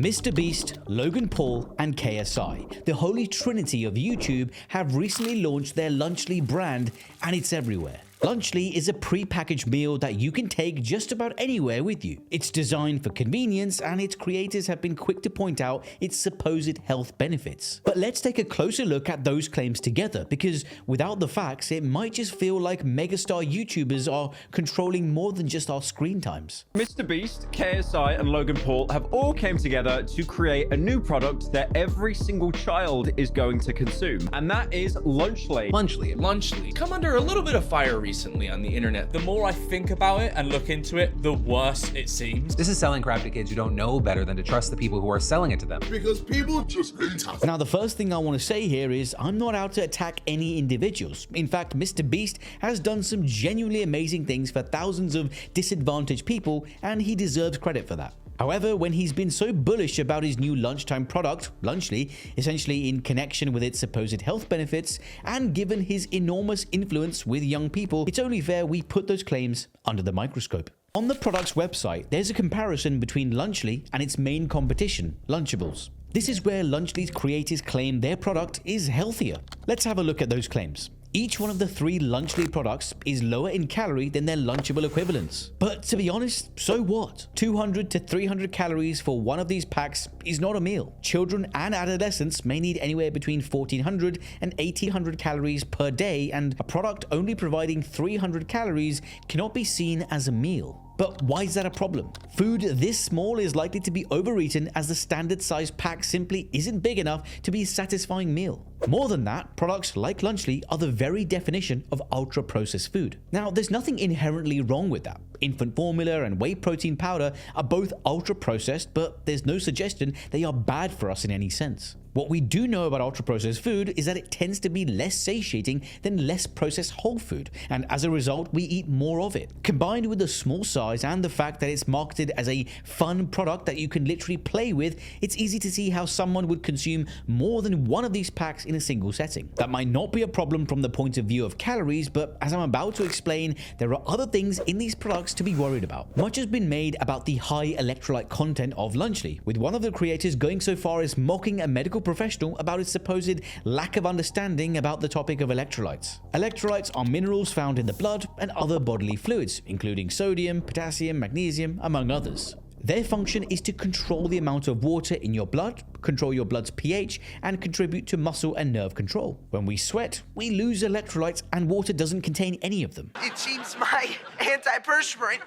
Mr. Beast, Logan Paul, and KSI, the holy trinity of YouTube, have recently launched their Lunchly brand, and it's everywhere. Lunchly is a pre-packaged meal that you can take just about anywhere with you. It's designed for convenience, and its creators have been quick to point out its supposed health benefits. But let's take a closer look at those claims together, because without the facts, it might just feel like megastar YouTubers are controlling more than just our screen times. Mr. Beast, KSI, and Logan Paul have all came together to create a new product that every single child is going to consume, and that is Lunchly. Lunchly. Come under a little bit of fire recently on the internet. The more I think about it and look into it, the worse it seems. This is selling crap to kids who don't know better than to trust the people who are selling it to them. Because people just hate us. Now, the first thing I want to say here is I'm not out to attack any individuals. In fact, Mr. Beast has done some genuinely amazing things for thousands of disadvantaged people, and he deserves credit for that. However, when he's been so bullish about his new lunchtime product, Lunchly, essentially in connection with its supposed health benefits, and given his enormous influence with young people, it's only fair we put those claims under the microscope. On the product's website, there's a comparison between Lunchly and its main competition, Lunchables. This is where Lunchly's creators claim their product is healthier. Let's have a look at those claims. Each one of the three Lunchly products is lower in calorie than their Lunchable equivalents. But to be honest, so what? 200 to 300 calories for one of these packs is not a meal. Children and adolescents may need anywhere between 1400 and 1800 calories per day, and a product only providing 300 calories cannot be seen as a meal. But why is that a problem? Food this small is likely to be overeaten, as the standard size pack simply isn't big enough to be a satisfying meal. More than that, products like Lunchly are the very definition of ultra-processed food. Now, there's nothing inherently wrong with that. Infant formula and whey protein powder are both ultra-processed, but there's no suggestion they are bad for us in any sense. What we do know about ultra-processed food is that it tends to be less satiating than less processed whole food, and as a result, we eat more of it. Combined with the small size and the fact that it's marketed as a fun product that you can literally play with, it's easy to see how someone would consume more than one of these packs in a single setting. That might not be a problem from the point of view of calories, but as I'm about to explain, there are other things in these products to be worried about. Much has been made about the high electrolyte content of Lunchly, with one of the creators going so far as mocking a medical professional about its supposed lack of understanding about the topic of electrolytes. Electrolytes are minerals found in the blood and other bodily fluids, including sodium, potassium, magnesium, among others. Their function is to control the amount of water in your blood, control your blood's pH, and contribute to muscle and nerve control. When we sweat, we lose electrolytes, and water doesn't contain any of them. It seems my antiperspirant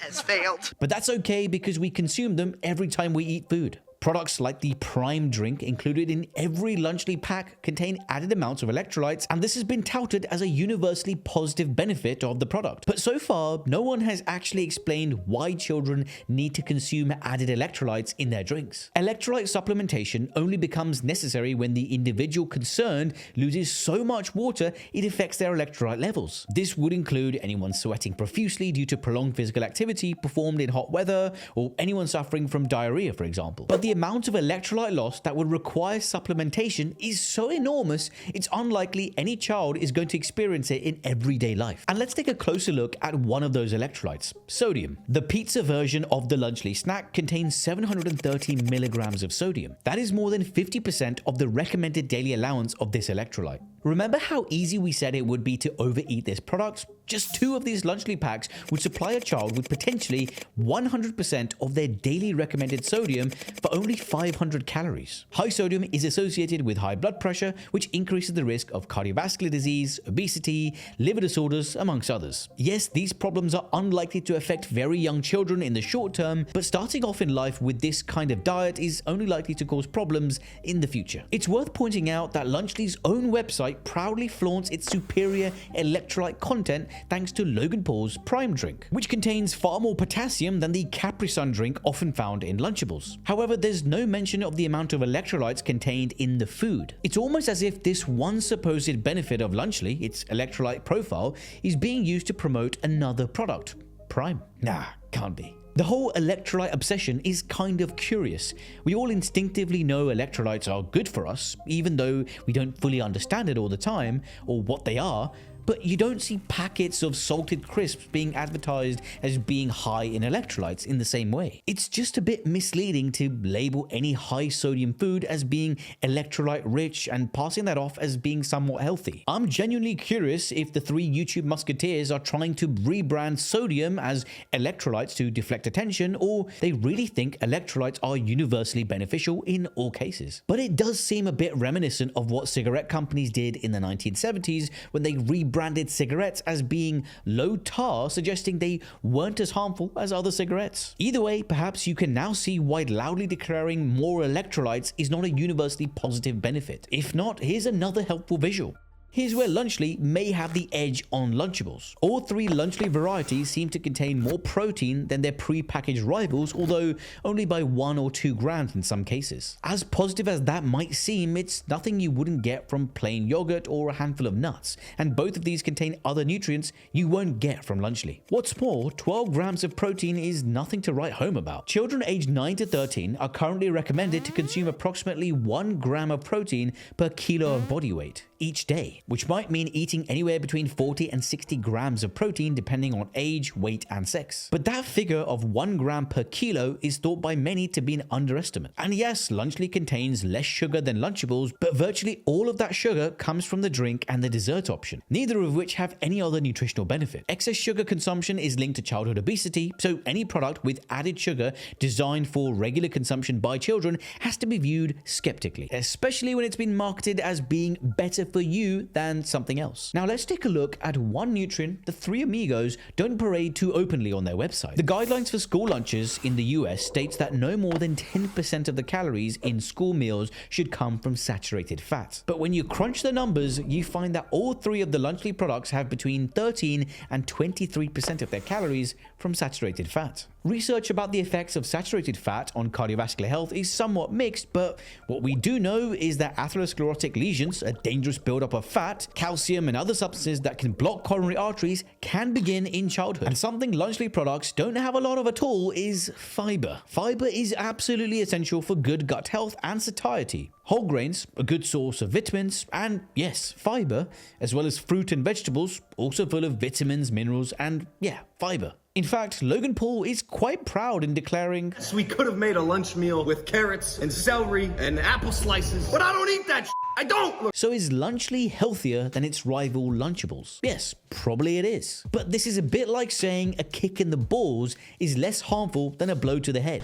has failed. But that's okay, because we consume them every time we eat food. Products like the Prime drink included in every Lunchly pack contain added amounts of electrolytes, and this has been touted as a universally positive benefit of the product. But so far, no one has actually explained why children need to consume added electrolytes in their drinks. Electrolyte supplementation only becomes necessary when the individual concerned loses so much water it affects their electrolyte levels. This would include anyone sweating profusely due to prolonged physical activity performed in hot weather, or anyone suffering from diarrhea, for example. But the amount of electrolyte loss that would require supplementation is so enormous, it's unlikely any child is going to experience it in everyday life. And let's take a closer look at one of those electrolytes, sodium. The pizza version of the Lunchly snack contains 730 milligrams of sodium. That is more than 50% of the recommended daily allowance of this electrolyte. Remember how easy we said it would be to overeat this product? Just 2 of these Lunchly packs would supply a child with potentially 100% of their daily recommended sodium for only 500 calories. High sodium is associated with high blood pressure, which increases the risk of cardiovascular disease, obesity, liver disorders, amongst others. Yes, these problems are unlikely to affect very young children in the short term, but starting off in life with this kind of diet is only likely to cause problems in the future. It's worth pointing out that Lunchly's own website proudly flaunts its superior electrolyte content thanks to Logan Paul's Prime drink, which contains far more potassium than the Capri Sun drink often found in Lunchables. However, there's no mention of the amount of electrolytes contained in the food. It's almost as if this one supposed benefit of Lunchly, its electrolyte profile, is being used to promote another product, Prime. Nah, can't be. The whole electrolyte obsession is kind of curious. We all instinctively know electrolytes are good for us, even though we don't fully understand it all the time or what they are. but you don't see packets of salted crisps being advertised as being high in electrolytes in the same way. It's just a bit misleading to label any high sodium food as being electrolyte rich and passing that off as being somewhat healthy. I'm genuinely curious if the three YouTube musketeers are trying to rebrand sodium as electrolytes to deflect attention, or they really think electrolytes are universally beneficial in all cases. But it does seem a bit reminiscent of what cigarette companies did in the 1970s when they rebranded cigarettes as being low tar, suggesting they weren't as harmful as other cigarettes. Either way, perhaps you can now see why loudly declaring more electrolytes is not a universally positive benefit. If not, here's another helpful visual. Here's where Lunchly may have the edge on Lunchables. All three Lunchly varieties seem to contain more protein than their pre-packaged rivals, although only by 1 or 2 grams in some cases. As positive as that might seem, it's nothing you wouldn't get from plain yogurt or a handful of nuts, and both of these contain other nutrients you won't get from Lunchly. What's more, 12 grams of protein is nothing to write home about. Children aged 9 to 13 are currently recommended to consume approximately 1 gram of protein per kilo of body weight each day, which might mean eating anywhere between 40 and 60 grams of protein depending on age, weight, and sex. But that figure of 1 gram per kilo is thought by many to be an underestimate. And yes, Lunchly contains less sugar than Lunchables, but virtually all of that sugar comes from the drink and the dessert option, neither of which have any other nutritional benefit. Excess sugar consumption is linked to childhood obesity, so any product with added sugar designed for regular consumption by children has to be viewed skeptically, especially when it's been marketed as being better for you than something else. Now let's take a look at one nutrient the three amigos don't parade too openly on their website. The guidelines for school lunches in the US states that no more than 10% of the calories in school meals should come from saturated fat. But when you crunch the numbers, you find that all three of the Lunchly products have between 13 and 23% of their calories from saturated fat. Research about the effects of saturated fat on cardiovascular health is somewhat mixed, but what we do know is that atherosclerotic lesions, a dangerous buildup of fat, calcium, and other substances that can block coronary arteries, can begin in childhood. And something Lunchly products don't have a lot of at all is fiber. Fiber is absolutely essential for good gut health and satiety. Whole grains, a good source of vitamins, and yes, fiber, as well as fruit and vegetables, also full of vitamins, minerals, and yeah, fiber. In fact, Logan Paul is quite proud in declaring, So we could have made a lunch meal with carrots and celery and apple slices, but I don't eat that shit. I don't! So is Lunchly healthier than its rival Lunchables? Yes, probably it is. But this is a bit like saying a kick in the balls is less harmful than a blow to the head.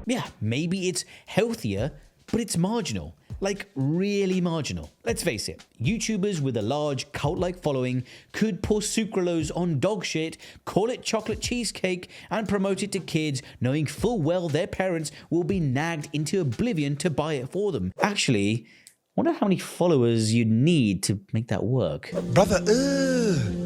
Yeah, maybe it's healthier, but it's marginal. Like, really marginal. Let's face it, YouTubers with a large cult-like following could pour sucralose on dog shit, call it chocolate cheesecake, and promote it to kids, knowing full well their parents will be nagged into oblivion to buy it for them. Actually, I wonder how many followers you'd need to make that work. Brother,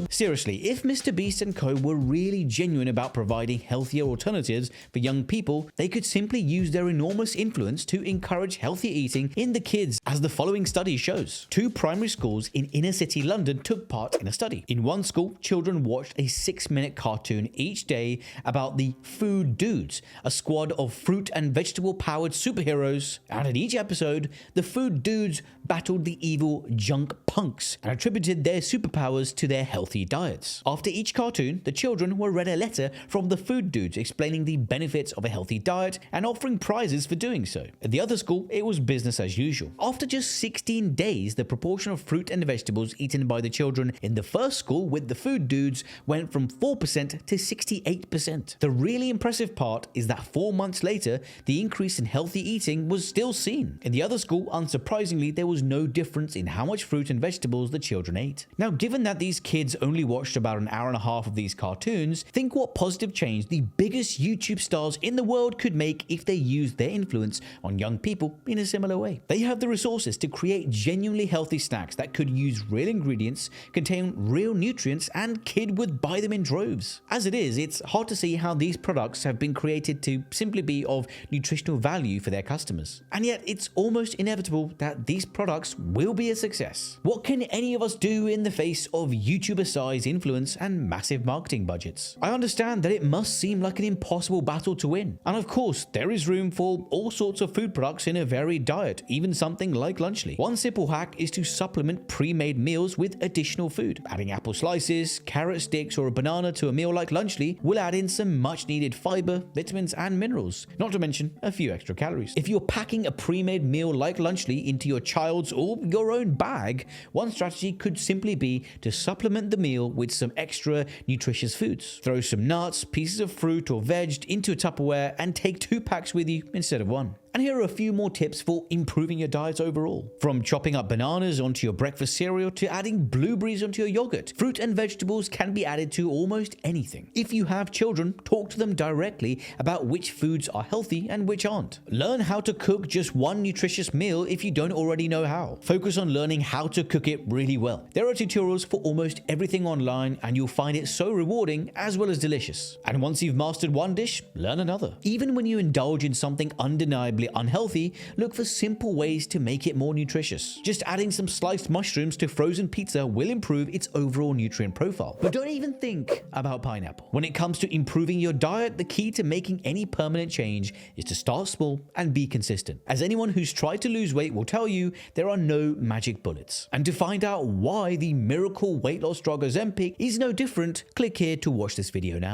Seriously, if Mr. Beast and co were really genuine about providing healthier alternatives for young people, they could simply use their enormous influence to encourage healthy eating in the kids, as the following study shows. 2 primary schools in inner city London took part in a study. In one school, children watched a 6-minute cartoon each day about the Food Dudes, a squad of fruit and vegetable-powered superheroes, and in each episode, the Food Dudes battled the evil junk punks and attributed their superpowers to their healthy diets. After each cartoon, the children were read a letter from the Food Dudes explaining the benefits of a healthy diet and offering prizes for doing so. At the other school, it was business as usual. After just 16 days, the proportion of fruit and vegetables eaten by the children in the first school with the Food Dudes went from 4% to 68%. The really impressive part is that 4 months later, the increase in healthy eating was still seen. In the other school, unsurprisingly, there was no difference in how much fruit and vegetables the children ate. Now, given that these kids only watched about an hour and a half of these cartoons, think what positive change the biggest YouTube stars in the world could make if they used their influence on young people in a similar way. They have the resources to create genuinely healthy snacks that could use real ingredients, contain real nutrients, and kid would buy them in droves. As it is, it's hard to see how these products have been created to simply be of nutritional value for their customers. And yet, it's almost inevitable that these products products will be a success. What can any of us do in the face of YouTuber size influence and massive marketing budgets? I understand that it must seem like an impossible battle to win. And of course, there is room for all sorts of food products in a varied diet, even something like Lunchly. One simple hack is to supplement pre-made meals with additional food. Adding apple slices, carrot sticks, or a banana to a meal like Lunchly will add in some much needed fiber, vitamins, and minerals, not to mention a few extra calories. If you're packing a pre-made meal like Lunchly into your child's or your own bag, one strategy could simply be to supplement the meal with some extra nutritious foods. Throw some nuts, pieces of fruit or veg into a Tupperware and take 2 packs with you instead of 1. And here are a few more tips for improving your diet overall. From chopping up bananas onto your breakfast cereal to adding blueberries onto your yogurt, fruit and vegetables can be added to almost anything. If you have children, talk to them directly about which foods are healthy and which aren't. Learn how to cook just one nutritious meal if you don't already know how. Focus on learning how to cook it really well. There are tutorials for almost everything online, and you'll find it so rewarding as well as delicious. And once you've mastered one dish, learn another. Even when you indulge in something undeniably unhealthy, look for simple ways to make it more nutritious. Just adding some sliced mushrooms to frozen pizza will improve its overall nutrient profile. But don't even think about pineapple. When it comes to improving your diet, the key to making any permanent change is to start small and be consistent. As anyone who's tried to lose weight will tell you, there are no magic bullets. And to find out why the miracle weight loss drug Ozempic is no different, click here to watch this video now.